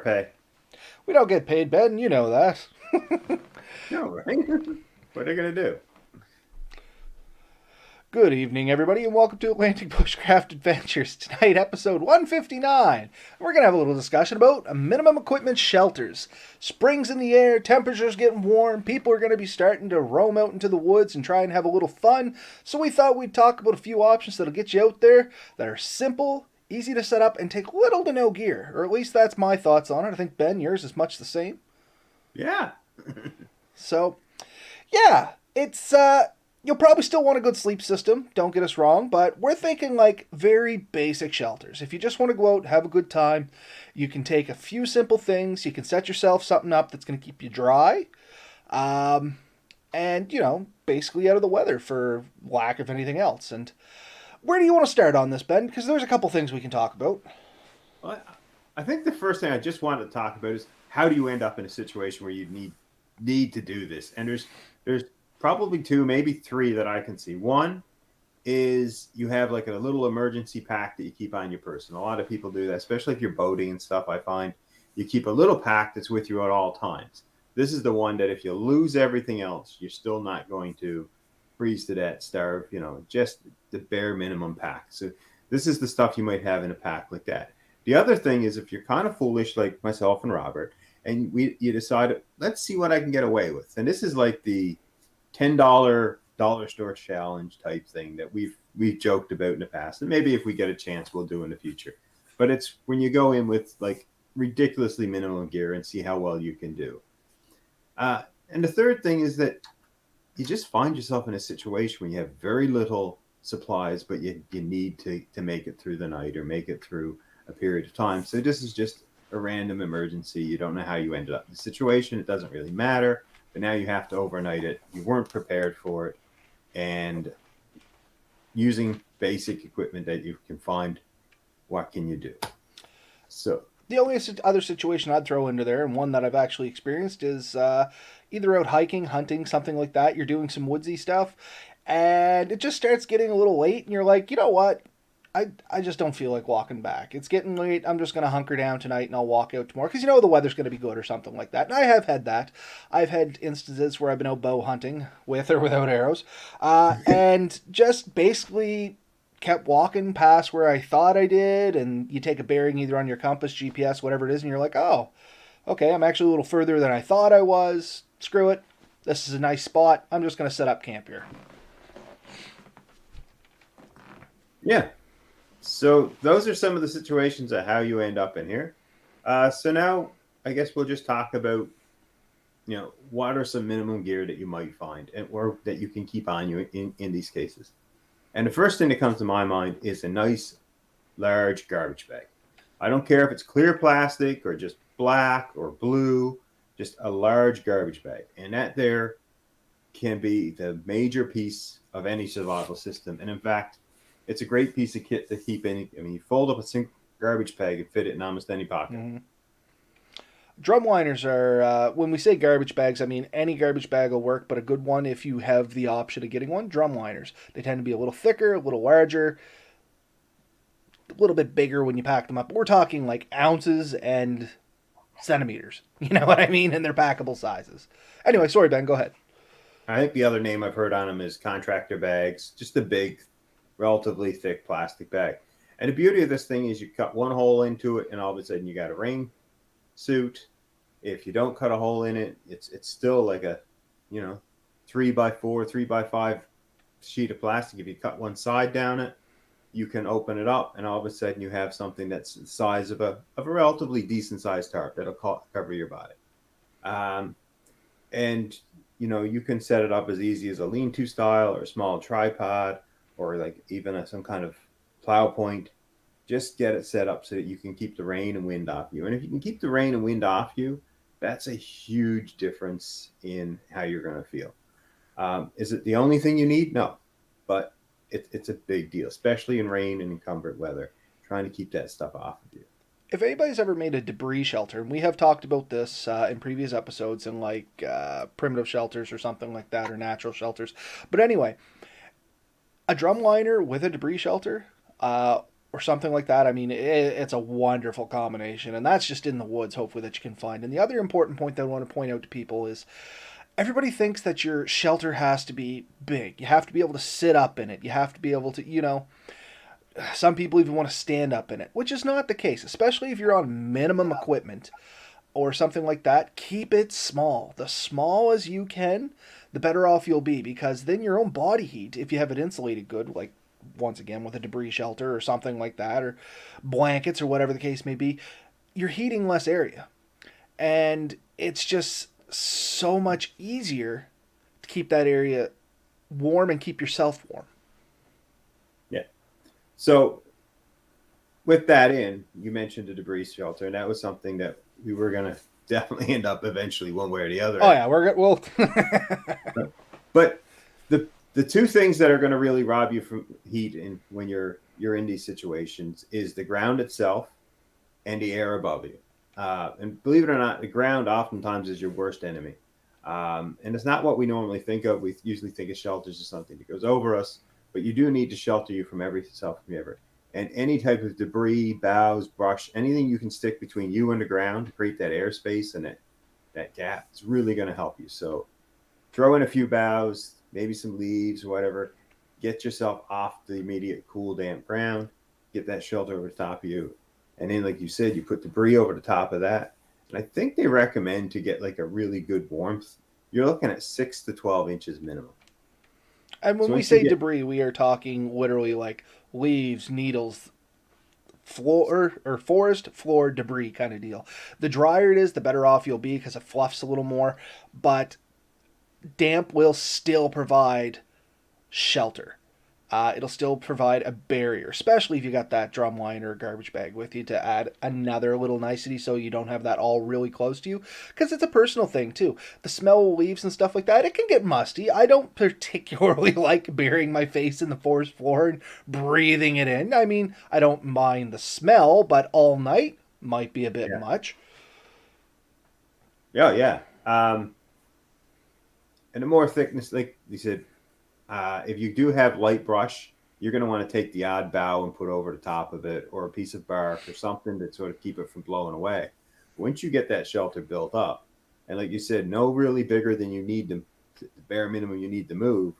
pay. We don't get paid, Ben. You know that. No, right? What are they going to do? Good evening, everybody, and welcome to Atlantic Bushcraft Adventures. Tonight, episode 159. We're going to have a little discussion about minimum equipment shelters. Spring's in the air, temperatures getting warm, people are going to be starting to roam out into the woods and try and have a little fun. So we thought we'd talk about a few options that'll get you out there that are simple, easy to set up, and take little to no gear. Or at least that's my thoughts on it. I think, Ben, yours is much the same. Yeah. So, yeah, it's you'll probably still want a good sleep system, don't get us wrong, but we're thinking like very basic shelters. If you just want to go out, have a good time, you can take a few simple things, you can set yourself something up that's going to keep you dry. Um and basically out of the weather for lack of anything else. And where do you want to start on this, Ben? Because there's a couple things we can talk about. Well, I think the first thing I just wanted to talk about is how do you end up in a situation where you need to do this? And there's probably two, maybe three that I can see. One is you have like a little emergency pack that you keep on your person. A lot of people do that, especially if you're boating and stuff. I find you keep a little pack that's with you at all times. This is the one that if you lose everything else, you're still not going to freeze to death, starve, just the bare minimum pack. So this is the stuff you might have in a pack like that. The other thing is if you're kind of foolish like myself and Robert, and you decide, let's see what I can get away with. And this is like the $10 store challenge type thing that we've joked about in the past. And maybe if we get a chance, we'll do in the future. But it's when you go in with like ridiculously minimum gear and see how well you can do. And the third thing is that you just find yourself in a situation where you have very little supplies, but you need to make it through the night or make it through a period of time. So this is just a random emergency. You don't know how you ended up in the situation. It doesn't really matter, but now you have to overnight it. You weren't prepared for it. And using basic equipment that you can find, what can you do? So The only other situation I'd throw into there, and one that I've actually experienced, is either out hiking, hunting, something like that. You're doing some woodsy stuff, and it just starts getting a little late, and you're like, you know what? I just don't feel like walking back. It's getting late. I'm just going to hunker down tonight and I'll walk out tomorrow because the weather's going to be good or something like that. And I have had that. I've had instances where I've been out bow hunting with or without arrows, and just basically kept walking past where I thought I did. And you take a bearing either on your compass, GPS, whatever it is, and you're like, oh, okay, I'm actually a little further than I thought I was. Screw it. This is a nice spot. I'm just going to set up camp here. yeah. So those are some of the situations of how you end up in here. So now I guess we'll just talk about, what are some minimum gear that you might find or that you can keep on you in these cases. And the first thing that comes to my mind is a nice large garbage bag. I don't care if it's clear plastic or just black or blue, just a large garbage bag. And that there can be the major piece of any survival system. And in fact, it's a great piece of kit to keep in. I mean, you fold up a single garbage bag and fit it in almost any pocket. Mm-hmm. Drumliners are, when we say garbage bags, I mean any garbage bag will work, but a good one if you have the option of getting one. Drumliners. They tend to be a little thicker, a little larger, a little bit bigger when you pack them up. We're talking like ounces and centimeters. You know what I mean? And they're packable sizes. Anyway, sorry, Ben, go ahead. I think the other name I've heard on them is contractor bags, just a big, relatively thick plastic bag. And the beauty of this thing is you cut one hole into it and all of a sudden you got a rain suit. If you don't cut a hole in it, it's still like a, 3x4, 3x5 sheet of plastic. If you cut one side down it, you can open it up and all of a sudden you have something that's the size of a relatively decent sized tarp that'll cover your body. And you can set it up as easy as a lean-to style or a small tripod or like even some kind of plow point. Just get it set up so that you can keep the rain and wind off you. And if you can keep the rain and wind off you, that's a huge difference in how you're going to feel. Is it the only thing you need? No, but it's a big deal, especially in rain and inclement weather, trying to keep that stuff off of you. If anybody's ever made a debris shelter, and we have talked about this in previous episodes in like primitive shelters or something like that, or natural shelters. But anyway, a drum liner with a debris shelter, or something like that. I mean, it's a wonderful combination, and that's just in the woods, hopefully, that you can find. And the other important point that I want to point out to people is everybody thinks that your shelter has to be big. You have to be able to sit up in it. You have to be able to, some people even want to stand up in it, which is not the case, especially if you're on minimum equipment or something like that. Keep it small. The small as you can, the better off you'll be, because then your own body heat, if you have it insulated good, like once again with a debris shelter or something like that, or blankets or whatever the case may be, you're heating less area. And it's just so much easier to keep that area warm and keep yourself warm. Yeah. So with that in, you mentioned a debris shelter, and that was something that we were going to definitely end up eventually one way or the other. Oh yeah, we're good. Well, but the two things that are going to really rob you from heat when you're in these situations is the ground itself and the air above you. And believe it or not, the ground oftentimes is your worst enemy. And it's not what we normally think of. We usually think of shelters as something that goes over us, but you do need to shelter you from every self-ever. And any type of debris, boughs, brush, anything you can stick between you and the ground to create that airspace and that gap is really going to help you. So throw in a few boughs, maybe some leaves or whatever. Get yourself off the immediate cool, damp ground. Get that shelter over the top of you. And then, like you said, you put debris over the top of that. And I think they recommend to get like a really good warmth. You're looking at 6 to 12 inches minimum. and when So we once you say get, debris, we are talking literally like leaves, needles, floor or forest floor debris kind of deal. The drier it is, the better off you'll be because it fluffs a little more. But damp will still provide shelter. It'll still provide a barrier, especially if you got that drum line or garbage bag with you to add another little nicety so you don't have that all really close to you. Because it's a personal thing, too. The smell of leaves and stuff like that, it can get musty. I don't particularly like burying my face in the forest floor and breathing it in. I mean, I don't mind the smell, but all night might be a bit yeah, much. yeah, yeah. And the more thickness, like you said, if you do have light brush, you're going to want to take the odd bough and put over the top of it, or a piece of bark or something to sort of keep it from blowing away. Once you get that shelter built up, and like you said, no really bigger than you need to, the bare minimum you need to move,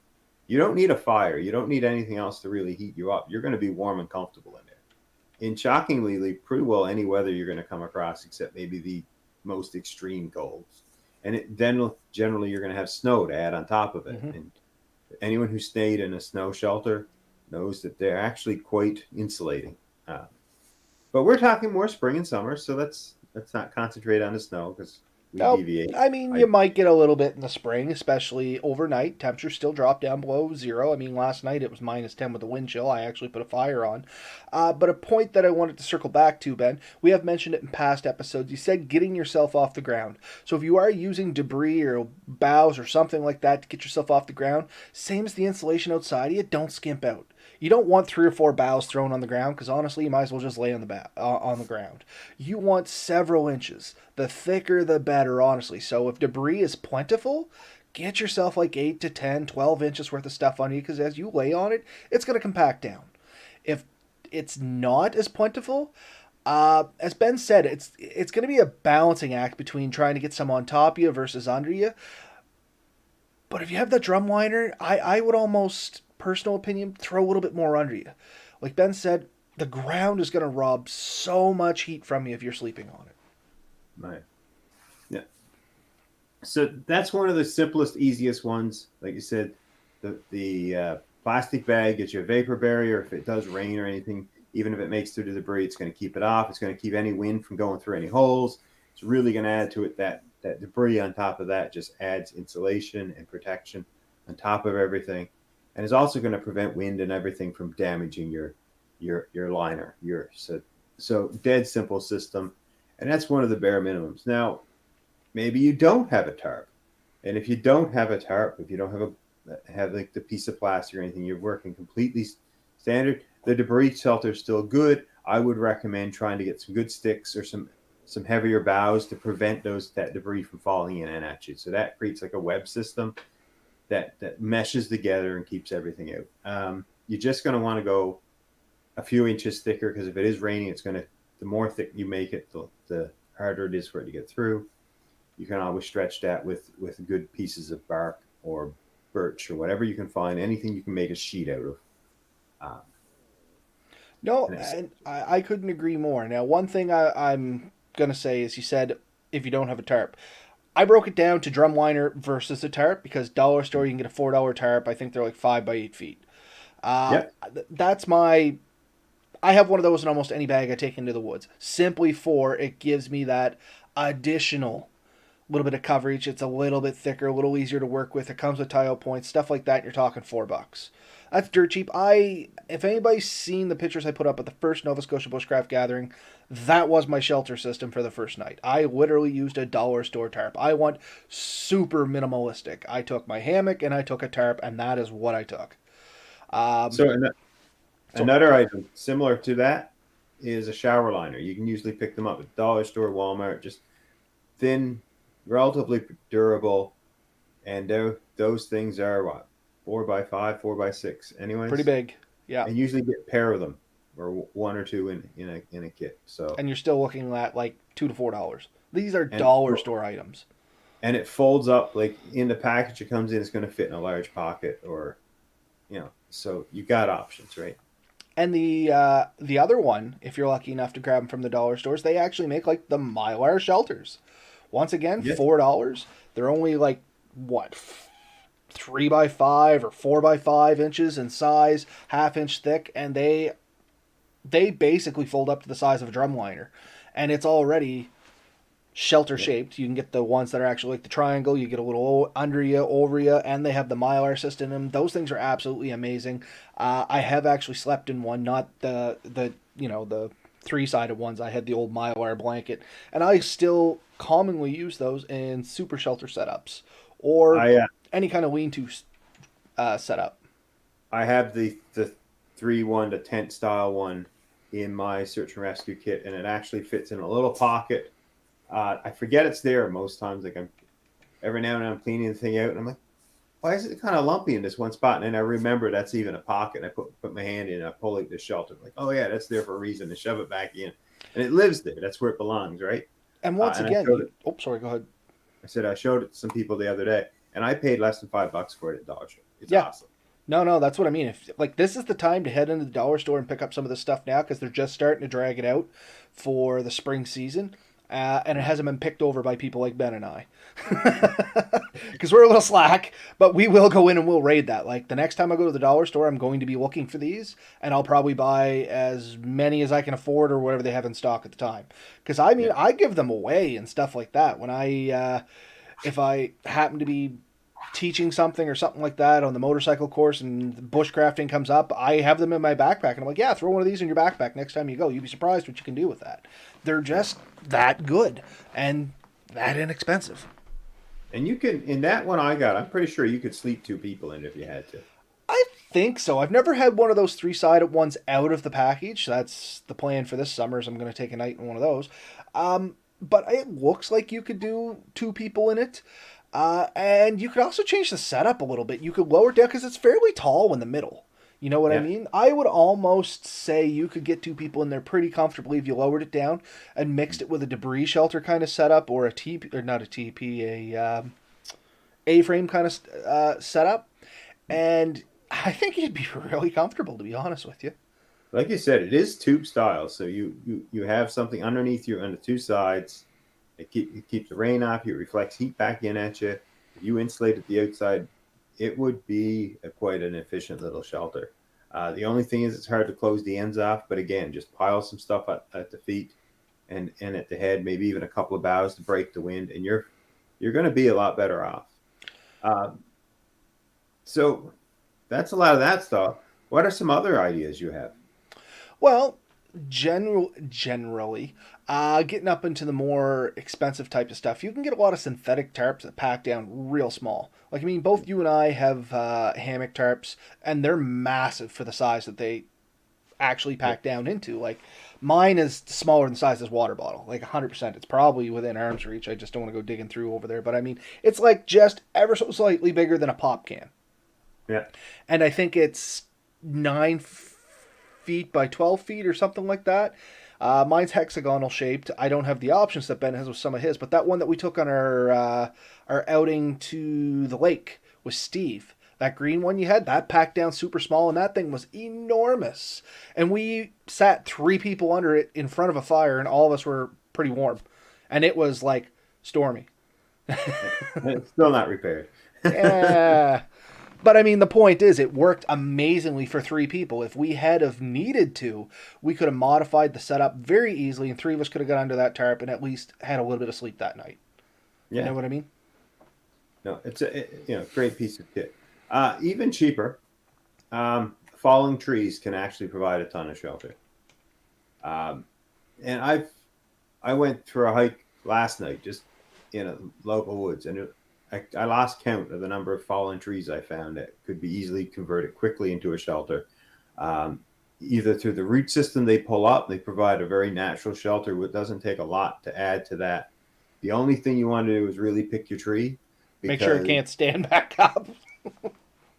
you don't need a fire. You don't need anything else to really heat you up. You're going to be warm and comfortable in there. In shockingly, pretty well any weather you're going to come across, except maybe the most extreme colds. And then generally you're going to have snow to add on top of it. Mm-hmm. And anyone who stayed in a snow shelter knows that they're actually quite insulating. But we're talking more spring and summer, so let's not concentrate on the snow because we No, deviate. I mean, you might get a little bit in the spring, especially overnight. Temperatures still drop down below zero. I mean, last night it was -10 with the wind chill. I actually put a fire on. But a point that I wanted to circle back to, Ben, we have mentioned it in past episodes. You said getting yourself off the ground. So if you are using debris or boughs or something like that to get yourself off the ground, same as the insulation outside of you, don't skimp out. You don't want 3 or 4 boughs thrown on the ground because honestly, you might as well just lay on on the ground. You want several inches. The thicker, the better, honestly. So if debris is plentiful, get yourself like 8 to 10, 12 inches worth of stuff on you because as you lay on it, it's going to compact down. If it's not as plentiful, as Ben said, it's going to be a balancing act between trying to get some on top of you versus under you. But if you have the drum liner, I would almost, personal opinion, throw a little bit more under you. Like Ben said, the ground is going to rob so much heat from you if you're sleeping on it. Right. Yeah. So that's one of the simplest, easiest ones. Like you said, the plastic bag gets you a vapor barrier. If it does rain or anything, even if it makes through the debris, it's going to keep it off. It's going to keep any wind from going through any holes. It's really going to add to it. That debris on top of that just adds insulation and protection on top of everything, and is also going to prevent wind and everything from damaging your liner. So dead simple system, and that's one of the bare minimums. Now, maybe you don't have a tarp, and if you don't have a tarp, if you don't have like the piece of plastic or anything, you're working completely standard. The debris shelter is still good. I would recommend trying to get some good sticks or some heavier boughs to prevent that debris from falling in and at you. So that creates like a web system that meshes together and keeps everything out. You're just going to want to go a few inches thicker, because if it is raining, it's going to, the more thick you make it, the harder it is for it to get through. You can always stretch that with good pieces of bark or birch or whatever you can find, anything you can make a sheet out of. Um, No, and it's, and I couldn't agree more. Now, one thing I'm going to say is you said if you don't have a tarp. I broke it down to drumliner versus a tarp because dollar store you can get a $4 tarp. I think they're like 5 by 8 feet. Uh, yeah, that's my. I have one of those in almost any bag I take into the woods, simply for it gives me that additional little bit of coverage. It's a little bit thicker, a little easier to work with. It comes with tile points, stuff like that. You're talking $4. That's dirt cheap. If anybody's seen the pictures I put up at the first Nova Scotia Bushcraft gathering, that was my shelter system for the first night. I literally used a dollar store tarp. I went super minimalistic. I took my hammock and I took a tarp, and that is what I took. Um, so so another item similar to that is a shower liner. You can usually pick them up at dollar store, Walmart, just thin, relatively durable, and those things are what, 4 by 5, 4 by 6, pretty anyways, big, yeah. and usually get a pair of them or one or two in a kit. So And you're still looking at like $2 to $4. These are and dollar store items. and it folds up like in the package it comes in. It's going to fit in a large pocket, or so you got options, right? And the other one, if you're lucky enough to grab them from the dollar stores, they actually make like the Mylar shelters. Once again, Yeah, $4. They're only like what 3 by 5 or 4 by 5 inches in size, half-inch thick, and they basically fold up to the size of a drum liner, and it's already shelter yeah. shaped. You can get the ones that are actually like the triangle. You get a little under you, over you, and they have the Mylar system in them. Those things are absolutely amazing. I have actually slept in one, not the 3-sided ones. I had the old Mylar blanket, and I still commonly use those in super shelter setups or I any kind of lean-to setup. I have the 3-1 to tent style one in my search and rescue kit, and it actually fits in a little pocket. I forget it's there most times. Like I'm every now and then I'm cleaning the thing out, and I'm like, why is it kind of lumpy in this one spot? And then I remember that's even a pocket. And I put my hand in, and I pull out the shelter. I'm like, oh yeah, that's there for a reason. To shove it back in, and it lives there. That's where it belongs, right? And once And I again, showed it. oh, sorry, go ahead. I said I showed it to some people the other day, and I paid less than $5 for it at Dollar Tree. It's Yeah, awesome. no, that's what I mean. If like this is the time to head into the dollar store and pick up some of this stuff now because they're just starting to drag it out for the spring season, and it hasn't been picked over by people like Ben and I, because we're a little slack. But we will go in and we'll raid that. Like the next time I go to the dollar store, I'm going to be looking for these, and I'll probably buy as many as I can afford or whatever they have in stock at the time. Because I mean, Yeah, I give them away and stuff like that when if I happen to be teaching something or something like that on the motorcycle course and bushcrafting comes up, I have them in my backpack and I'm like, yeah, throw one of these in your backpack next time you go. You'd be surprised what you can do with that. They're just that good and that inexpensive. and you can in that one I got. I'm pretty sure you could sleep 2 people in it if you had to. I think so. I've never had one of those 3-sided ones out of the package. That's the plan for this summer is I'm going to take a night in one of those. But it looks like you could do 2 people in it. And you could also change the setup a little bit. You could lower it down because it's fairly tall in the middle. You know what I Yeah, mean? I would almost say you could get 2 people in there pretty comfortably if you lowered it down and mixed it with a debris shelter kind of setup or a TP, or not a TP, A-frame kind of setup. And I think you'd be really comfortable, to be honest with you. like you said, it is tube style. So you have something underneath you on the two sides. It keeps the rain off you. It reflects heat back in at you. If you insulate at the outside, it would be quite an efficient little shelter. The only thing is it's hard to close the ends off. But again, just pile some stuff at the feet and at the head, maybe even a couple of boughs to break the wind, and you're going to be a lot better off. Um, so that's a lot of that stuff. What are some other ideas you have? Well, generally, getting up into the more expensive type of stuff, you can get a lot of synthetic tarps that pack down real small. Like, I mean, both you and I have hammock tarps, and they're massive for the size that they actually Yeah, pack down into. Like, mine is smaller than the size of this water bottle, like 100%. It's probably within arm's reach. I just don't want to go digging through over there. But I mean, it's like just ever so slightly bigger than a pop can. yeah, And I think it's 9 feet by 12 feet or something like that. Mine's hexagonal shaped. I don't have the options that Ben has with some of his, but that one that we took on our outing to the lake with Steve, that green one you had, that packed down super small, and that thing was enormous. And we sat three people under it in front of a fire, and all of us were pretty warm. And it was like stormy. It's still not repaired. Yeah. But I mean, the point is, it worked amazingly for three people. If we had have needed to, we could have modified the setup very easily, and three of us could have got under that tarp and at least had a little bit of sleep that night. Yeah. You know what I mean? No, it's great piece of kit. Even cheaper, falling trees can actually provide a ton of shelter. And I went for a hike last night, just in a local woods, and I lost count of the number of fallen trees I found that could be easily converted quickly into a shelter. Either through the root system they pull up, they provide a very natural shelter. It doesn't take a lot to add to that. The only thing you want to do is really pick your tree. Make sure it can't stand back up.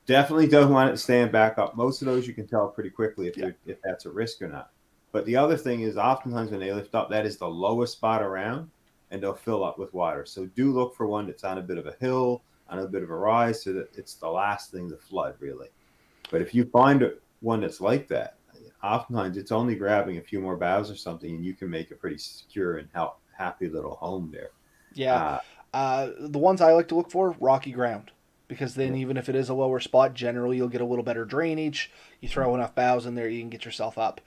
Definitely don't want it to stand back up. Most of those you can tell pretty quickly if that's a risk or not. But the other thing is, oftentimes when they lift up, that is the lowest spot around, and they'll fill up with water. So do look for one that's on a bit of a hill, on a bit of a rise, so that it's the last thing to flood, really. But if you find one that's like that, oftentimes it's only grabbing a few more boughs or something, and you can make a pretty secure and happy little home there. Yeah. The ones I like to look for, rocky ground. Because then even if it is a lower spot, generally you'll get a little better drainage. You throw enough boughs in there, you can get yourself up.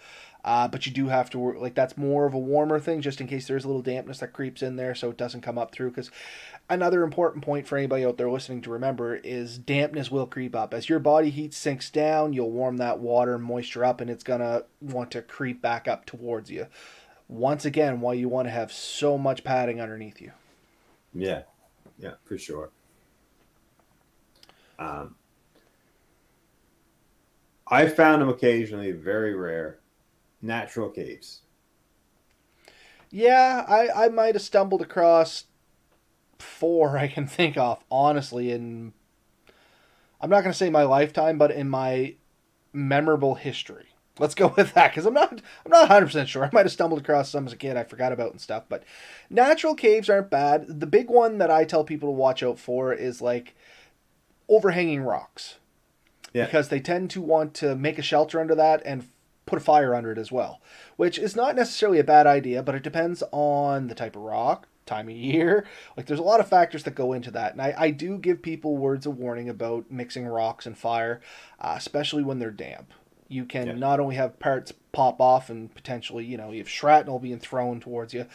But you do have to work, like that's more of a warmer thing, just in case there's a little dampness that creeps in there so it doesn't come up through. Because another important point for anybody out there listening to remember is dampness will creep up. As your body heat sinks down, you'll warm that water and moisture up, and it's going to want to creep back up towards you. Once again, why you want to have so much padding underneath you. Yeah, for sure. I found them occasionally, very rare, natural caves. Yeah, I might have stumbled across 4 I can think of, honestly, in I'm not going to say my lifetime, but in my memorable history. Let's go with that, because I'm not 100% sure. I might have stumbled across some as a kid I forgot about and stuff, but natural caves aren't bad. The big one that I tell people to watch out for is like overhanging rocks. Yeah. Because they tend to want to make a shelter under that and put a fire under it as well, which is not necessarily a bad idea, but it depends on the type of rock, time of year. Like there's a lot of factors that go into that, and I do give people words of warning about mixing rocks and fire, especially when they're damp. You can not only have parts pop off and potentially, you have shrapnel being thrown towards you.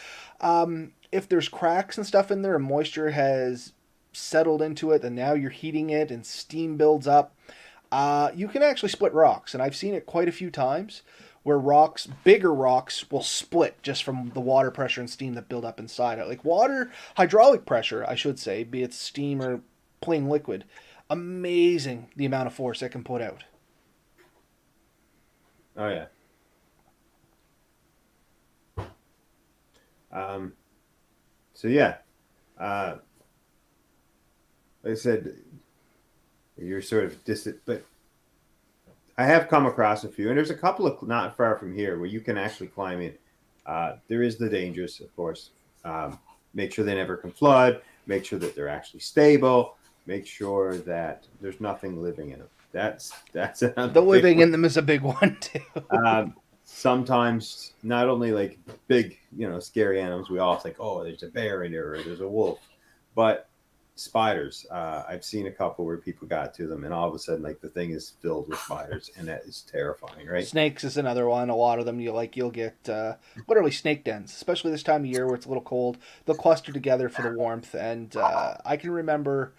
If there's cracks and stuff in there and moisture has settled into it, and now you're heating it and steam builds up, you can actually split rocks. And I've seen it quite a few times where bigger rocks will split just from the water pressure and steam that build up inside it. Like hydraulic pressure, I should say, be it steam or plain liquid. Amazing the amount of force it can put out. Oh, yeah. So, yeah. Like I said, you're sort of distant, but I have come across a few, and there's a couple of not far from here where you can actually climb in. There is the dangers, of course. Make sure they never can flood. Make sure that they're actually stable. Make sure that there's nothing living in them. That's the living in them is a big one too. Sometimes not only like big, scary animals. We all think, oh, there's a bear in there or there's a wolf, but spiders. I've seen a couple where people got to them, and all of a sudden, like the thing is filled with spiders, and that is terrifying, right? Snakes is another one. A lot of them you'll get literally snake dens, especially this time of year where it's a little cold. They'll cluster together for the warmth, and I can remember.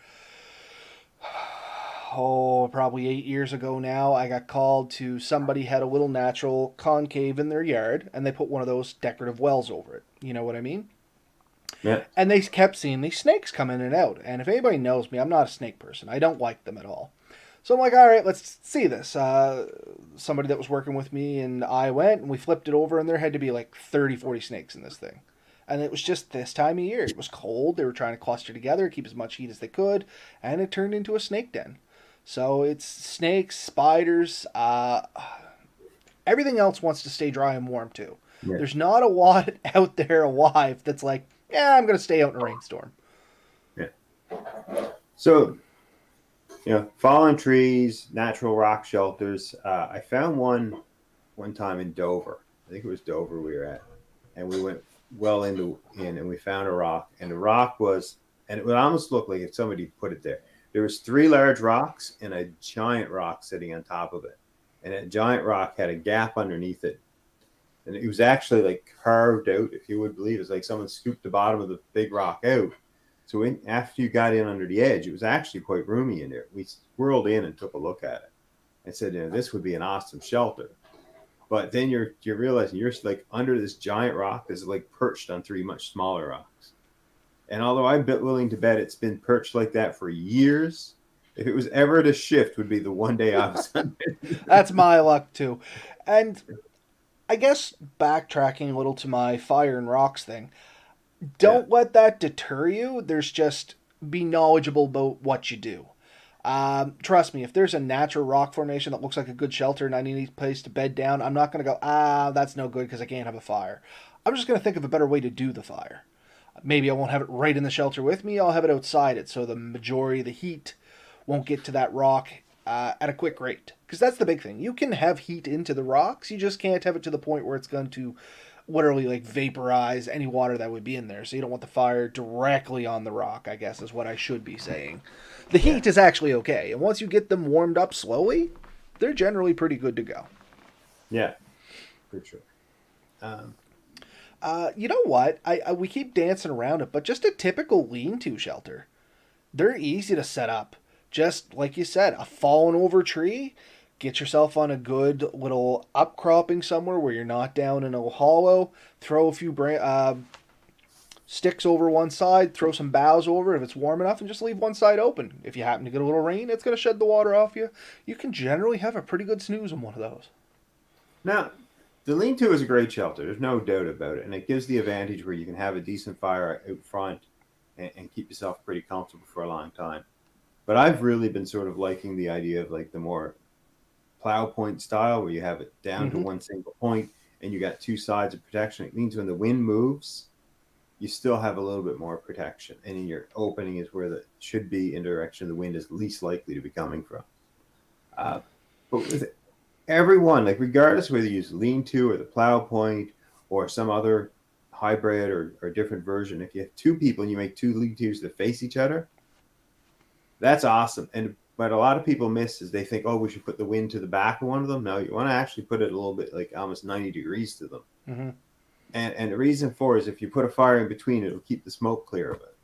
Probably 8 years ago now, I got called to somebody had a little natural concave in their yard, and they put one of those decorative wells over it. You know what I mean? Yeah. And they kept seeing these snakes come in and out. And if anybody knows me, I'm not a snake person. I don't like them at all. So I'm like, all right, let's see this. Somebody that was working with me and I went, and we flipped it over, and there had to be like 30, 40 snakes in this thing. And it was just this time of year. It was cold. They were trying to cluster together, keep as much heat as they could, and it turned into a snake den. So it's snakes, spiders. Everything else wants to stay dry and warm too. Yeah. There's not a lot out there alive that's like, yeah, I'm going to stay out in a rainstorm. Yeah. So, fallen trees, natural rock shelters. I found one time in Dover. I think it was Dover we were at, and we went well in, and we found a rock, and the rock was, and it would almost look like if somebody put it there. There was three large rocks and a giant rock sitting on top of it, and that giant rock had a gap underneath it, and it was actually like carved out, if you would believe. It's like someone scooped the bottom of the big rock out. So after you got in under the edge, it was actually quite roomy in there. We swirled in and took a look at it and said, this would be an awesome shelter. But then you're realizing you're like under this giant rock that's like perched on three much smaller rocks. And although I'm willing to bet it's been perched like that for years, if it was ever to shift, would be the one day I was under. That's my luck too. And I guess backtracking a little to my fire and rocks thing, don't let that deter you. There's just be knowledgeable about what you do. Trust me, if there's a natural rock formation that looks like a good shelter and I need a place to bed down, I'm not going to go, that's no good because I can't have a fire. I'm just going to think of a better way to do the fire. Maybe I won't have it right in the shelter with me. I'll have it outside it so the majority of the heat won't get to that rock at a quick rate. Because that's the big thing. You can have heat into the rocks. You just can't have it to the point where it's going to literally like vaporize any water that would be in there. So you don't want the fire directly on the rock, I guess is what I should be saying. The heat is actually okay. And once you get them warmed up slowly, they're generally pretty good to go. Yeah, for sure. You know what? We keep dancing around it, but just a typical lean-to shelter. They're easy to set up. Just like you said, a fallen over tree. Get yourself on a good little upcropping somewhere where you're not down in a hollow. Throw a few sticks over one side. Throw some boughs over if it's warm enough, and just leave one side open. If you happen to get a little rain, it's going to shed the water off you. You can generally have a pretty good snooze on one of those. Now, the lean-to is a great shelter. There's no doubt about it. And it gives the advantage where you can have a decent fire out front and keep yourself pretty comfortable for a long time. But I've really been sort of liking the idea of like the more plow point style where you have it down to one single point and you got two sides of protection. It means when the wind moves, you still have a little bit more protection. And in your opening is where it should be in direction the wind is least likely to be coming from. But with everyone, like regardless whether you use lean-to or the plow point or some other hybrid or different version, if you have two people and you make two lean-tos that face each other, that's awesome. But a lot of people miss is they think, we should put the wind to the back of one of them. No, you want to actually put it a little bit like almost 90 degrees to them. Mm-hmm. And the reason for is if you put a fire in between, it'll keep the smoke clear of it.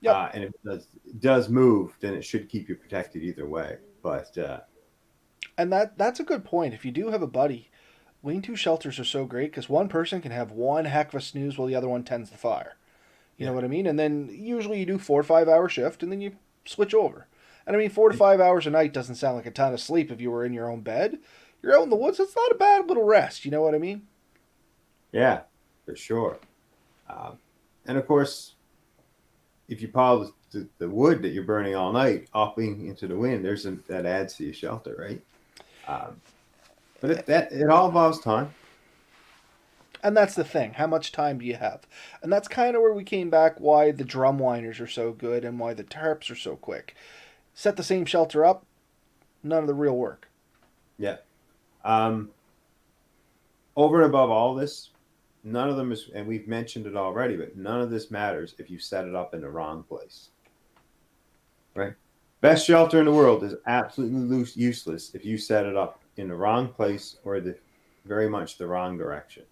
Yep. And if it does move, then it should keep you protected either way. But and that's a good point. If you do have a buddy, lean-to shelters are so great because one person can have one heck of a snooze while the other one tends the fire. You know what I mean? And then usually you do 4 or 5 hour shift and then you switch over. And I mean, 4 to 5 hours a night doesn't sound like a ton of sleep if you were in your own bed. You're out in the woods, it's not a bad little rest. You know what I mean? Yeah, for sure. And of course, if you pile the wood that you're burning all night upping into the wind, that adds to your shelter, right? But it all involves time. And that's the thing. How much time do you have? And that's kind of where we came back why the drum liners are so good and why the tarps are so quick. Set the same shelter up, none of the real work. Yeah. Over and above all this, none of them is, and we've mentioned it already, but none of this matters if you set it up in the wrong place. Right? Best shelter in the world is absolutely useless if you set it up in the wrong place or very much the wrong direction.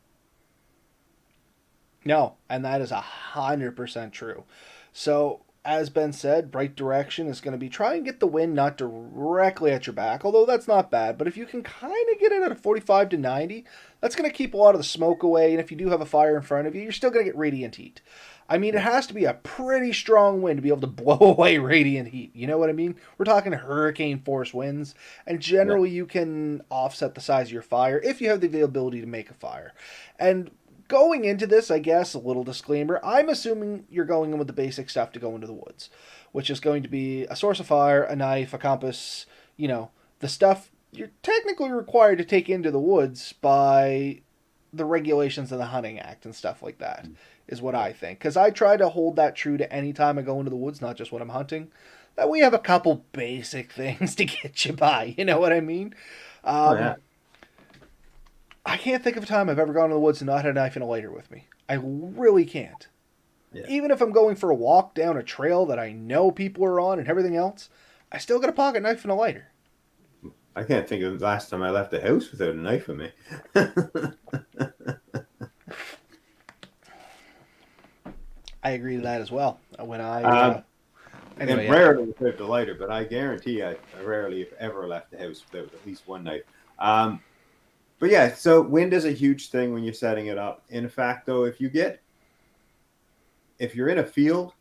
No, and that is 100% true. So, as Ben said, right direction is going to be try and get the wind not directly at your back, although that's not bad. But if you can kind of get it at a 45 to 90, that's going to keep a lot of the smoke away. And if you do have a fire in front of you, you're still going to get radiant heat. I mean, it has to be a pretty strong wind to be able to blow away radiant heat. You know what I mean? We're talking hurricane force winds. And generally, you can offset the size of your fire if you have the availability to make a fire. And going into this, I guess, a little disclaimer, I'm assuming you're going in with the basic stuff to go into the woods, which is going to be a source of fire, a knife, a compass, the stuff you're technically required to take into the woods by the regulations of the Hunting Act and stuff like that, is what Yeah. I think. Because I try to hold that true to any time I go into the woods, not just when I'm hunting. That we have a couple basic things to get you by. You know what I mean? Oh yeah. Um, I can't think of a time I've ever gone to the woods and not had a knife and a lighter with me. I really can't. Yeah. Even if I'm going for a walk down a trail that I know people are on and everything else, I still got a pocket knife and a lighter. I can't think of the last time I left the house without a knife with me. I agree to that as well. When I um, anyway, and yeah. rarely without the lighter, but I guarantee I rarely, if ever, left the house without at least one knife. Um, but yeah, so wind is a huge thing when you're setting it up. In fact, though, if you're in a field,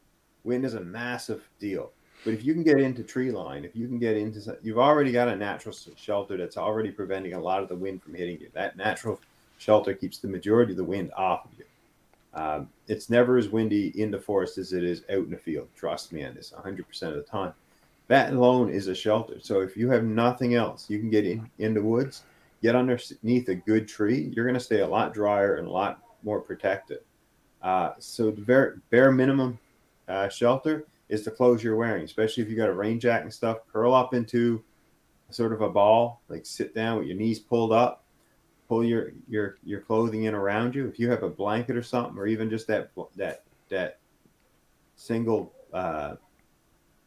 wind is a massive deal. But if you can get into tree line, if you can get into, you've already got a natural shelter that's already preventing a lot of the wind from hitting you. That natural shelter keeps the majority of the wind off of you. It's never as windy in the forest as it is out in the field. Trust me on this 100% of the time. That alone is a shelter. So if you have nothing else, you can get in the woods, get underneath a good tree. You're going to stay a lot drier and a lot more protected. So the bare minimum shelter is the clothes you're wearing, especially if you got a rain jacket and stuff. Curl up into sort of a ball, like sit down with your knees pulled up. Pull your clothing in around you. If you have a blanket or something, or even just that single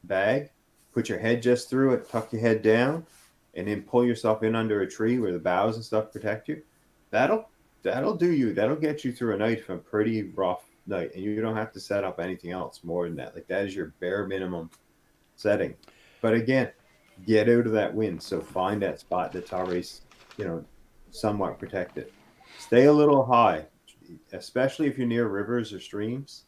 bag, put your head just through it, tuck your head down, and then pull yourself in under a tree where the boughs and stuff protect you. That'll that'll do you. That'll get you through a night from a pretty rough night, and you don't have to set up anything else more than that. Like that is your bare minimum setting. But again, get out of that wind. So find that spot that's already, you know, somewhat protected. Stay a little high, especially if you're near rivers or streams.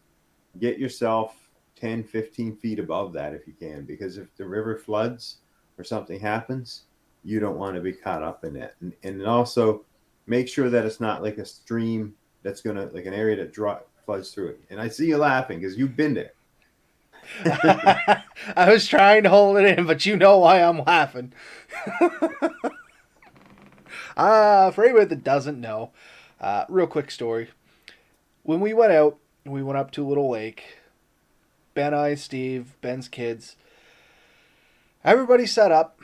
Get yourself 10, 15 feet above that if you can, because if the river floods or something happens, you don't want to be caught up in that. And also make sure that it's not like a stream that's going to, like an area that floods through it. And I see you laughing because you've been there. I was trying to hold it in, but you know why I'm laughing. For anybody that doesn't know, real quick story. When we went out, we went up to a little lake. Ben, I, Steve, Ben's kids. Everybody set up,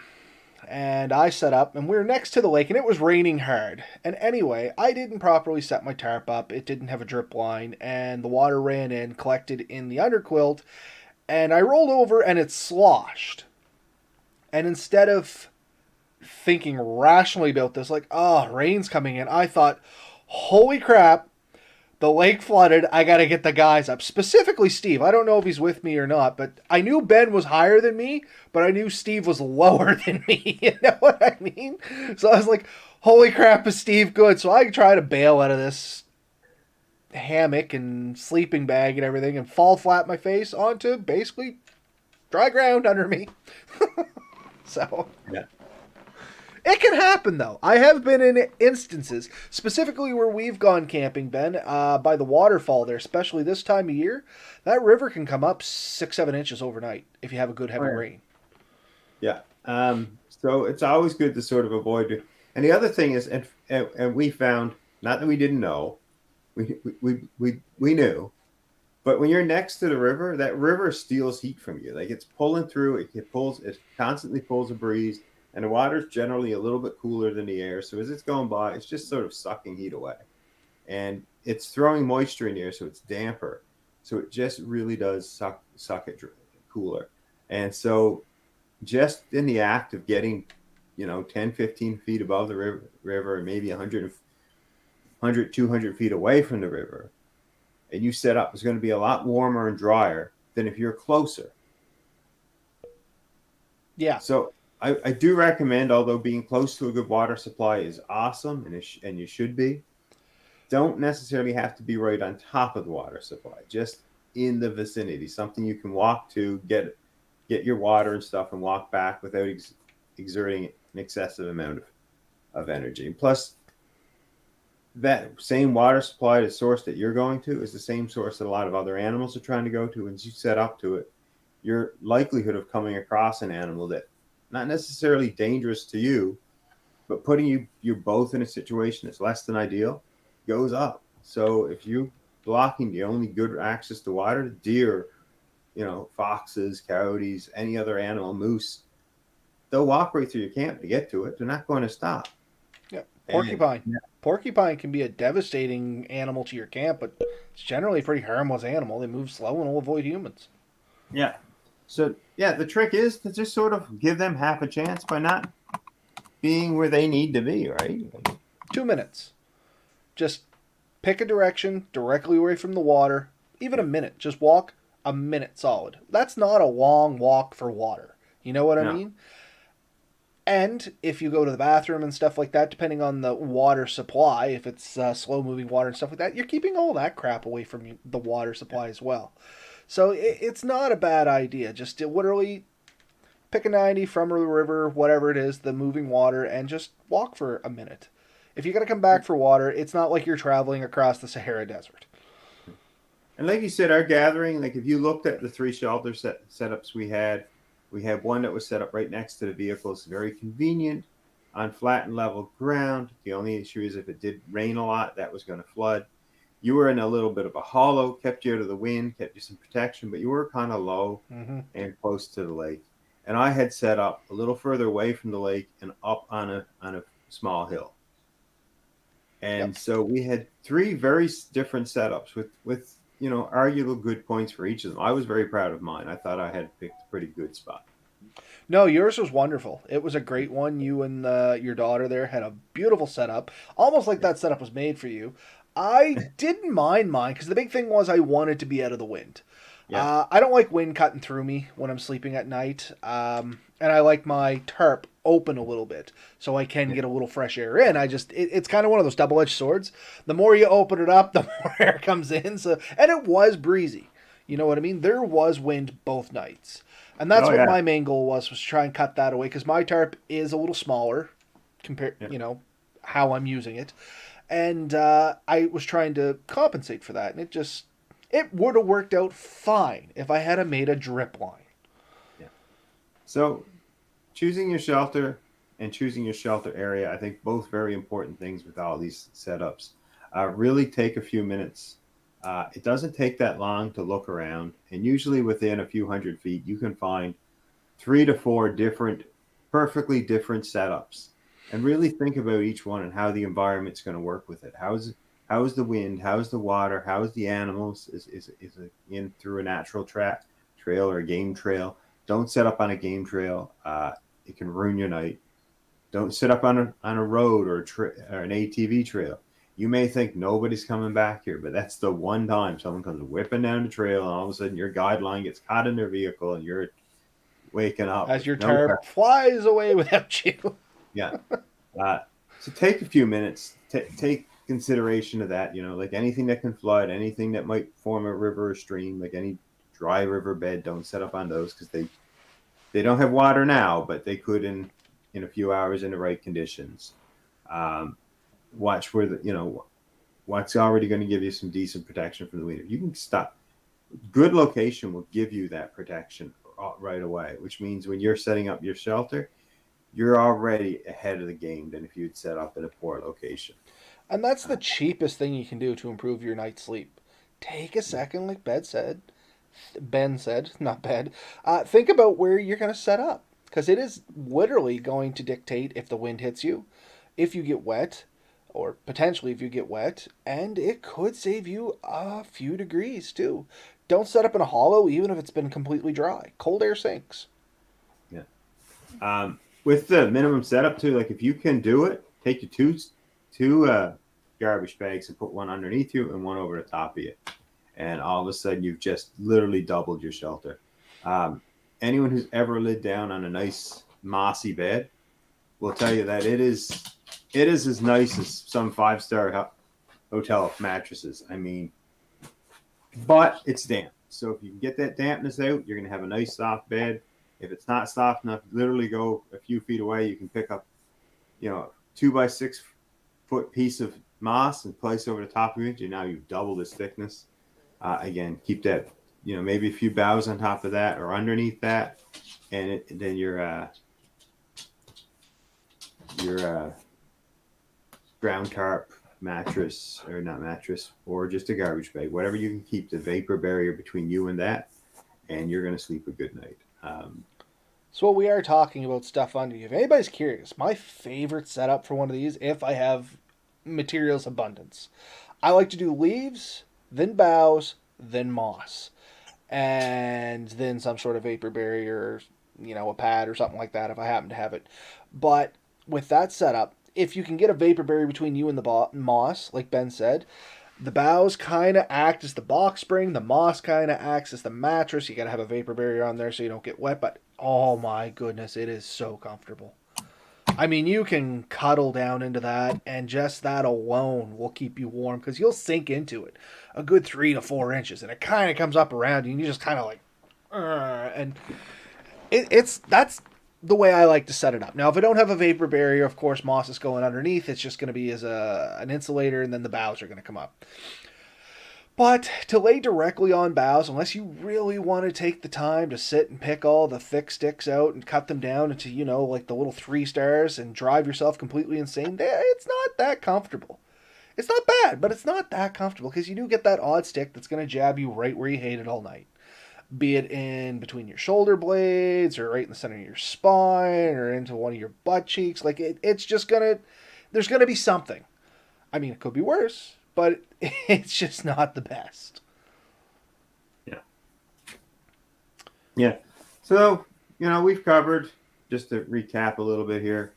and I set up, and we were next to the lake, and it was raining hard. And anyway, I didn't properly set my tarp up. It didn't have a drip line, and the water ran in, collected in the underquilt, and I rolled over, and it sloshed. And instead of thinking rationally about this, like, oh, rain's coming in, I thought, holy crap, the lake flooded. I got to get the guys up. Specifically, Steve. I don't know if he's with me or not, but I knew Ben was higher than me, but I knew Steve was lower than me. You know what I mean? So I was like, holy crap, is Steve good? So I try to bail out of this hammock and sleeping bag and everything and fall flat my face onto basically dry ground under me. So Yeah. it can happen, though. I have been in instances, specifically where we've gone camping, Ben, by the waterfall there, especially this time of year. That river can come up 6, 7 inches overnight if you have a good Oh, heavy yeah. rain. Yeah. So it's always good to sort of avoid. And the other thing is, and we found, not that we didn't know, we knew, but when you're next to the river, that river steals heat from you. Like it's pulling through, it constantly pulls a breeze, and the water's generally a little bit cooler than the air. So as it's going by, it's just sort of sucking heat away, and it's throwing moisture in the air, so it's damper. So it just really does suck it cooler. And so just in the act of getting, 10, 15 feet above the river and maybe 100, 200 feet away from the river, and you set up, it's going to be a lot warmer and drier than if you're closer. Yeah. So I do recommend, although being close to a good water supply is awesome, and you should be, don't necessarily have to be right on top of the water supply, just in the vicinity, something you can walk to, get your water and stuff and walk back without exerting an excessive amount of energy. And plus, that same water supply, the source that you're going to, is the same source that a lot of other animals are trying to go to. And as you set up to it, your likelihood of coming across an animal that not necessarily dangerous to you, but putting you both in a situation that's less than ideal goes up. So if you blocking the only good access to water, deer, foxes, coyotes, any other animal, moose, they'll walk right through your camp to get to it. They're not going to stop. Yeah, And porcupine. Porcupine can be a devastating animal to your camp, but it's generally a pretty harmless animal. They move slow and will avoid humans. yeah, so yeah, the trick is to just sort of give them half a chance by not being where they need to be, right? 2 minutes. Just pick a direction directly away from the water. Even a Yeah. minute. Just walk a minute solid. That's not a long walk for water. You know what I No. mean? And if you go to the bathroom and stuff like that, depending on the water supply, if it's slow moving water and stuff like that, you're keeping all that crap away from the water supply as well. So it's not a bad idea. Just to literally pick a 90 from the river, whatever it is, the moving water, and just walk for a minute. If you got to come back for water, it's not like you're traveling across the Sahara Desert. And like you said, our gathering, like if you looked at the three shelter setups we had one that was set up right next to the vehicles, very convenient on flat and level ground. The only issue is if it did rain a lot, that was going to flood. You were in a little bit of a hollow, kept you out of the wind, kept you some protection, but you were kind of low Mm-hmm. and close to the lake. And I had set up a little further away from the lake and up on a small hill. And Yep. so we had three very different setups with arguable good points for each of them. I was very proud of mine. I thought I had picked a pretty good spot. No, yours was wonderful. It was a great one. You and your daughter there had a beautiful setup, almost like Yeah, that setup was made for you. I didn't mind mine because the big thing was I wanted to be out of the wind. yeah, I don't like wind cutting through me when I'm sleeping at night, and I like my tarp open a little bit so I can yeah. get a little fresh air in. It's kind of one of those double-edged swords. The more you open it up, the more air comes in. So, and it was breezy. You know what I mean? There was wind both nights. And that's Oh what yeah, my main goal was try and cut that away because my tarp is a little smaller compared, yeah. how I'm using it. And I was trying to compensate for that. And it would have worked out fine if I had made a drip line. Yeah. So choosing your shelter and choosing your shelter area, I think both very important things with all these setups. Really take a few minutes. It doesn't take that long to look around, and usually within a few 100 feet, you can find 3 to 4 different, perfectly different setups, and really think about each one and how the environment's going to work with it. How's the wind? How's the water? How's the animals? Is it in through a natural trail or a game trail? Don't set up on a game trail. It can ruin your night. Don't sit up on a road or an ATV trail. You may think nobody's coming back here, but that's the one time someone comes whipping down the trail, and all of a sudden your guideline gets caught in their vehicle, and you're waking up As with your no. tarp flies away without you. Yeah. Uh, so take a few minutes. Take consideration of that. Like anything that can flood, anything that might form a river or stream, like any dry river bed, don't set up on those because they don't have water now, but they could in a few hours in the right conditions. Um, Watch where what's already going to give you some decent protection from the wind. If you can stop, good location will give you that protection right away, which means when you're setting up your shelter, you're already ahead of the game than if you'd set up in a poor location. And that's the cheapest thing you can do to improve your night's sleep. Take a second, like Ben said, not bed. Think about where you're going to set up because it is literally going to dictate if the wind hits you, if you get wet, or potentially if you get wet, and it could save you a few degrees too. Don't set up in a hollow, even if it's been completely dry. Cold air sinks. Yeah. With the minimum setup too, like if you can do it, take your two garbage bags and put one underneath you and one over the top of you, and all of a sudden you've just literally doubled your shelter. Anyone who's ever laid down on a nice mossy bed will tell you that it is as nice as some 5-star hotel mattresses. I mean, but it's damp. So if you can get that dampness out, you're going to have a nice soft bed. If it's not soft enough, literally go a few feet away. You can pick up, 2 by 6 foot piece of moss and place over the top of it. Now you've doubled its thickness. Again, keep that, maybe a few boughs on top of that or underneath that, and then your ground tarp, mattress, or not mattress, or just a garbage bag, whatever you can keep the vapor barrier between you and that, and you're going to sleep a good night. So we are talking about stuff under you. If anybody's curious, my favorite setup for one of these, if I have materials abundance, I like to do leaves, then boughs, then moss, and then some sort of vapor barrier, a pad or something like that if I happen to have it. But with that setup, if you can get a vapor barrier between you and the moss, like Ben said, the boughs kind of act as the box spring. The moss kind of acts as the mattress. You got to have a vapor barrier on there so you don't get wet. But oh my goodness, it is so comfortable. I mean, you can cuddle down into that, and just that alone will keep you warm because you'll sink into it a good 3 to 4 inches, and it kind of comes up around you, and you just kind of like, and it's that's the way I like to set it up. Now, if I don't have a vapor barrier, of course, moss is going underneath. It's just going to be as an insulator, and then the boughs are going to come up. But to lay directly on boughs, unless you really want to take the time to sit and pick all the thick sticks out and cut them down into, like the little 3 stars and drive yourself completely insane, it's not that comfortable. It's not bad, but it's not that comfortable because you do get that odd stick that's going to jab you right where you hate it all night. Be it in between your shoulder blades or right in the center of your spine or into one of your butt cheeks. Like it's just going to, there's going to be something. I mean, it could be worse, but it's just not the best. Yeah. Yeah. So, we've covered, just to recap a little bit here,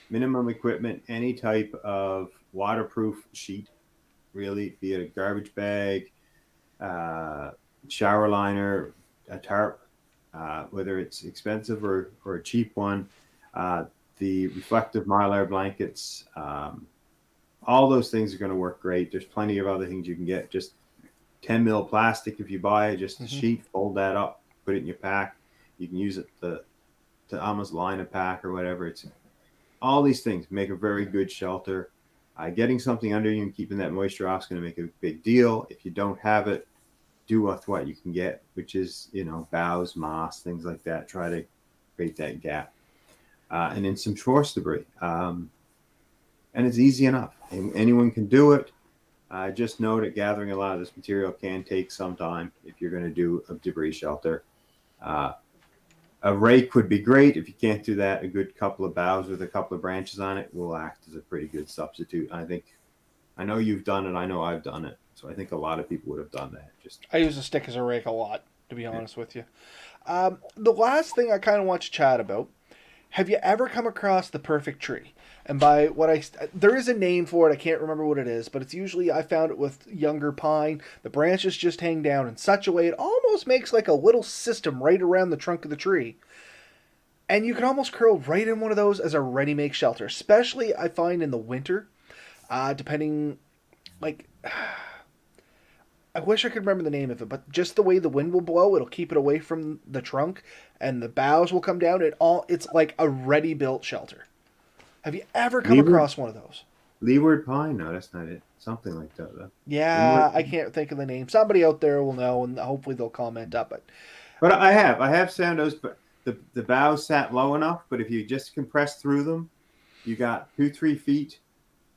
minimum equipment, any type of waterproof sheet, really, be it a garbage bag, shower liner, a tarp, whether it's expensive or a cheap one, the reflective mylar blankets, all those things are going to work great. There's plenty of other things you can get. Just 10 mil plastic if you buy just a sheet, fold that up, put it in your pack. You can use it to almost line a pack or whatever. It's all these things make a very good shelter. Getting something under you and keeping that moisture off is going to make a big deal. If you don't have it, do with what you can get, which is, boughs, moss, things like that. Try to create that gap. And then some force debris. And it's easy enough. Anyone can do it. Just know that gathering a lot of this material can take some time if you're going to do a debris shelter. A rake would be great. If you can't do that, a good couple of boughs with a couple of branches on it will act as a pretty good substitute. I know you've done it. I know I've done it. So I think a lot of people would have done that. I use a stick as a rake a lot, to be honest with you. The last thing I kind of want to chat about, have you ever come across the perfect tree? And by there is a name for it, I can't remember what it is, but it's usually, I found it with younger pine. The branches just hang down in such a way it almost makes like a little system right around the trunk of the tree. And you can almost curl right in one of those as a ready-make shelter, especially I find in the winter, depending, like, I wish I could remember the name of it, but just the way the wind will blow, it'll keep it away from the trunk, and the boughs will come down. It's like a ready-built shelter. Have you ever come across one of those? Leeward pine? No, that's not it. Something like that, though. Yeah, I can't think of the name. Somebody out there will know, and hopefully they'll comment up it. But I have found those, but the boughs sat low enough, but if you just compress through them, you got 2-3 feet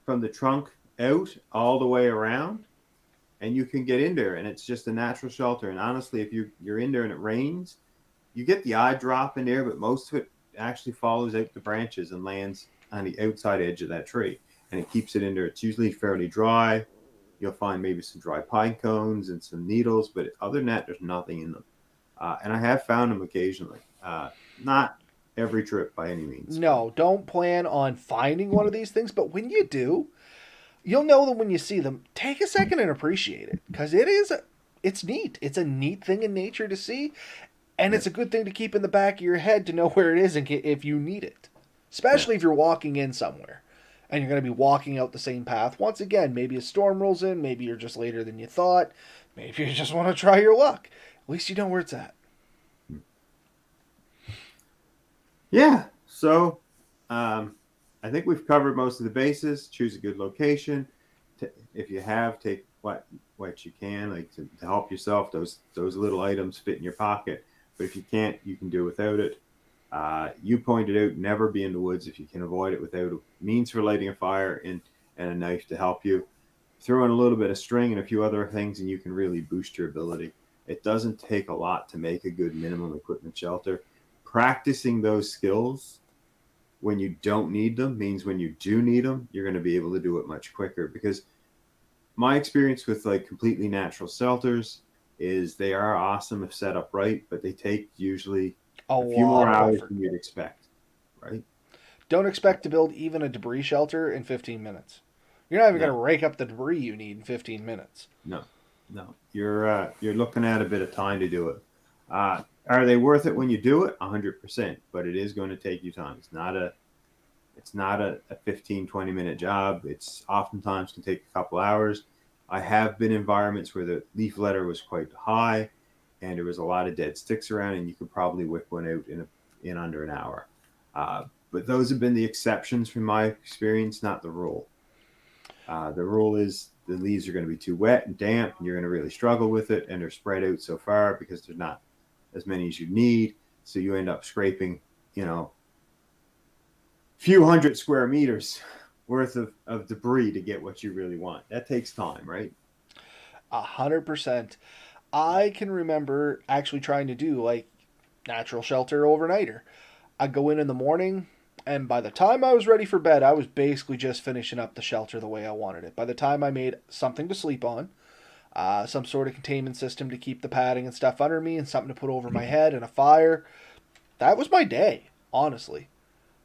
from the trunk out all the way around, and you can get in there, and it's just a natural shelter. And honestly, if you're in there and it rains, you get the eye drop in there, but most of it actually follows out the branches and lands on the outside edge of that tree, and it keeps it in there. It's usually fairly dry. You'll find maybe some dry pine cones and some needles, but other than that, there's nothing in them. And I have found them occasionally. Not every trip by any means. No, don't plan on finding one of these things, but when you do, you'll know them when you see them. Take a second and appreciate it, because it's neat. It's a neat thing in nature to see, and it's a good thing to keep in the back of your head to know where it is if you need it. Especially if you're walking in somewhere and you're going to be walking out the same path. Once again, maybe a storm rolls in. Maybe you're just later than you thought. Maybe you just want to try your luck. At least you know where it's at. Yeah. So I think we've covered most of the bases. Choose a good location. If you have, take what you can, like to help yourself. Those little items fit in your pocket. But if you can't, you can do without it. You pointed out never be in the woods if you can avoid it without a means for lighting a fire. And and a knife to help you. Throw in a little bit of string and a few other things, and you can really boost your ability. It doesn't take a lot to make a good minimum equipment shelter. Practicing those skills when you don't need them means when you do need them, you're going to be able to do it much quicker. Because my experience with like completely natural shelters is they are awesome if set up right, but they take usually A a few more lot of hours effort. than you'd expect, right? Don't expect to build even a debris shelter in 15 minutes. You're not even going No, to rake up the debris you need in 15 minutes. no, no. You're looking at a bit of time to do it. Are they worth it when you do it? 100%, but it is going to take you time. It's not a 15, 20-minute job. It's oftentimes can take a couple hours. I have been in environments where the leaf litter was quite high and there was a lot of dead sticks around, and you could probably whip one out in under an hour. But those have been the exceptions from my experience, not the rule. The rule is the leaves are going to be too wet and damp, and you're going to really struggle with it, and they're spread out so far because there's not as many as you need. So you end up scraping, few hundred square meters worth of debris to get what you really want. That takes time, right? 100%. I can remember actually trying to do like natural shelter overnighter. I'd go in the morning, and by the time I was ready for bed, I was basically just finishing up the shelter the way I wanted it. By the time I made something to sleep on, some sort of containment system to keep the padding and stuff under me, and something to put over my head, and a fire, that was my day, honestly.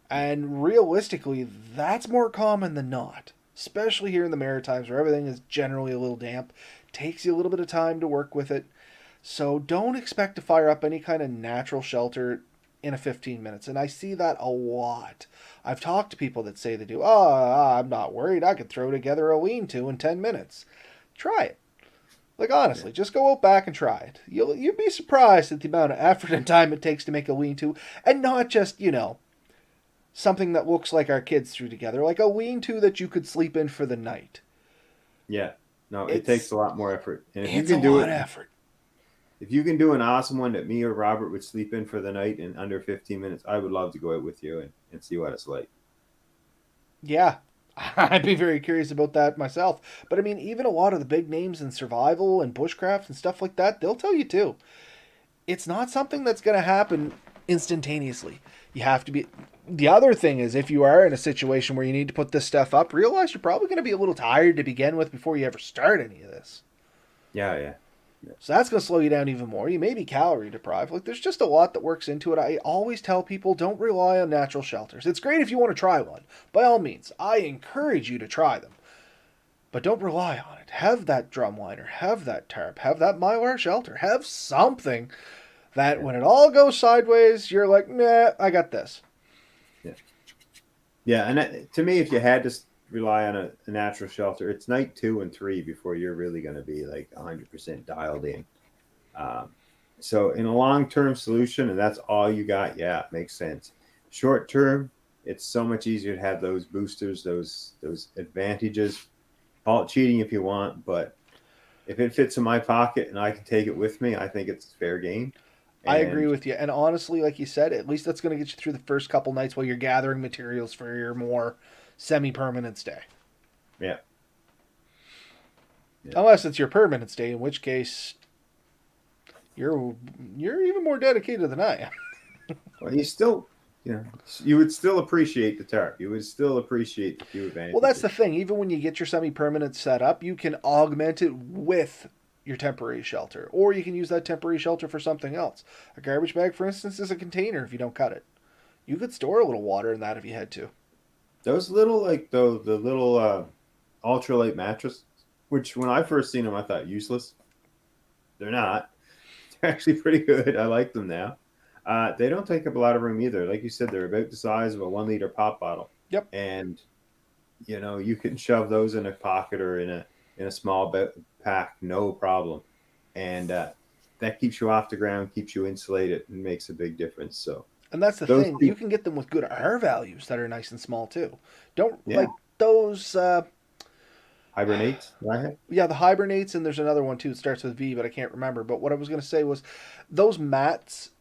And realistically, that's more common than not, especially here in the Maritimes where everything is generally a little damp. Takes you a little bit of time to work with it. So don't expect to fire up any kind of natural shelter in a 15 minutes. And I see that a lot. I've talked to people that say they do. Oh, I'm not worried. I could throw together a lean-to in 10 minutes. Try it. Like honestly, just go out back and try it. You'd be surprised at the amount of effort and time it takes to make a lean-to, and not just something that looks like our kids threw together, like a lean-to that you could sleep in for the night. Yeah. No, it takes It's a lot more effort. And if you it's a can do lot it, of effort. if you can do an awesome one that me or Robert would sleep in for the night in under 15 minutes, I would love to go out with you and see what it's like. Yeah, I'd be very curious about that myself. But I mean, even a lot of the big names in survival and bushcraft and stuff like that, they'll tell you too. It's not something that's going to happen instantaneously. You have to be. The other thing is, if you are in a situation where you need to put this stuff up, realize you're probably going to be a little tired to begin with before you ever start any of this. Yeah, yeah. So that's going to slow you down even more. You may be calorie deprived. Like, there's just a lot that works into it. I always tell people don't rely on natural shelters. It's great if you want to try one. By all means, I encourage you to try them. But don't rely on it. Have that drum liner, have that tarp, have that mylar shelter, have something that Yeah. when it all goes sideways, you're like, nah, I got this. Yeah. Yeah. And to me, if you had to rely on a natural shelter, it's night 2 and 3 before you're really going to be like 100% dialed in. Um, so in a long-term solution, and that's all you got, yeah, it makes sense. Short term, it's so much easier to have those boosters, those advantages. Call it cheating if you want, but if it fits in my pocket and I can take it with me, I think it's fair game. I agree And with you. And honestly, like you said, at least that's going to get you through the first couple nights while you're gathering materials for your more semi permanent stay. yeah, yeah. Unless it's your permanent stay, in which case you're even more dedicated than I am. Well, you would still appreciate the tarp. You would still appreciate the few Well, that's the advantages. thing. Even when you get your semi permanent set up, you can augment it with your temporary shelter. Or you can use that temporary shelter for something else. A garbage bag, for instance, is a container if you don't cut it. You could store a little water in that if you had to. Those little like the little ultralight mattress, which when I first seen them, I thought useless. They're not. They're actually pretty good. I like them now. They don't take up a lot of room either. Like you said, they're about the size of a 1 liter pop bottle, Yep. and you can shove those in a pocket or in a small pack, no problem. And that keeps you off the ground, keeps you insulated, and makes a big difference. So And that's the those thing. You two, can get them with good R values that are nice and small too. Don't yeah, like those. hibernates. Right? Yeah, the hibernates, and there's another one too. It starts with V, but I can't remember. But what I was going to say was those mats,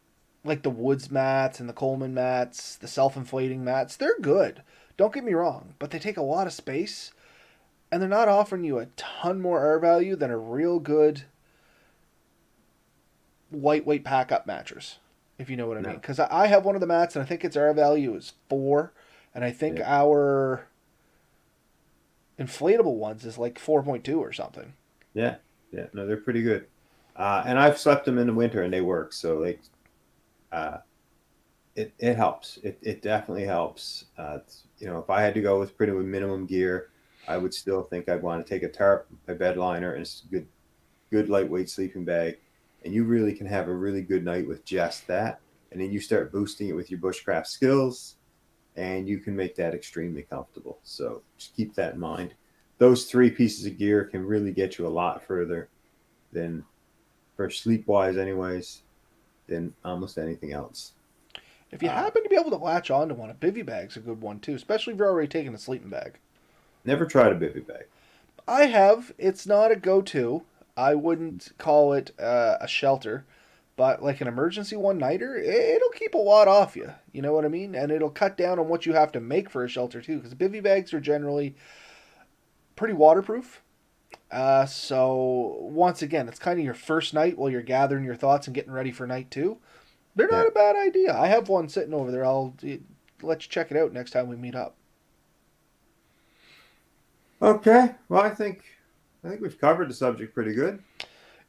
like the Woods mats and the Coleman mats, the self inflating mats, they're good. Don't get me wrong, but they take a lot of space. and they're not offering you a ton more R value than a real good lightweight pack up mattress, if you know what I mean. No, Because I have one of the mats, and I think its R value is 4, and I think yeah, our inflatable ones is like 4.2 or something. yeah, yeah. No, they're pretty good. And I've slept them in the winter and they work. So like, uh, it helps. It definitely helps. If I had to go with pretty minimum gear, I would still think I'd want to take a tarp, a bed liner, and a good lightweight sleeping bag, and you really can have a really good night with just that. And then you start boosting it with your bushcraft skills, and you can make that extremely comfortable. So just keep that in mind. Those three pieces of gear can really get you a lot further than, for sleep wise, anyways, than almost anything else. If you Uh, happen to be able to latch onto one, a bivy bag's a good one too, especially if you're already taking a sleeping bag. Never tried a bivy bag. I have. It's not a go-to. I wouldn't call it a shelter, but like an emergency one-nighter, it'll keep a lot off you. You know what I mean? And it'll cut down on what you have to make for a shelter too, because bivy bags are generally pretty waterproof. So once again, it's kind of your first night while you're gathering your thoughts and getting ready for night two. They're not Yeah. a bad idea. I have one sitting over there. I'll let you check it out next time we meet up. Okay. Well, I think we've covered the subject pretty good.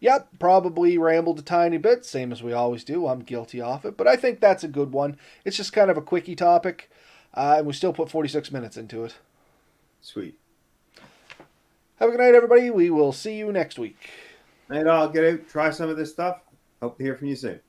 Yep, probably rambled a tiny bit, same as we always do. I'm guilty of it, but I think that's a good one. It's just kind of a quickie topic, and we still put 46 minutes into it. Sweet. Have a good night, everybody. We will see you next week. And I'll get out, try some of this stuff. Hope to hear from you soon.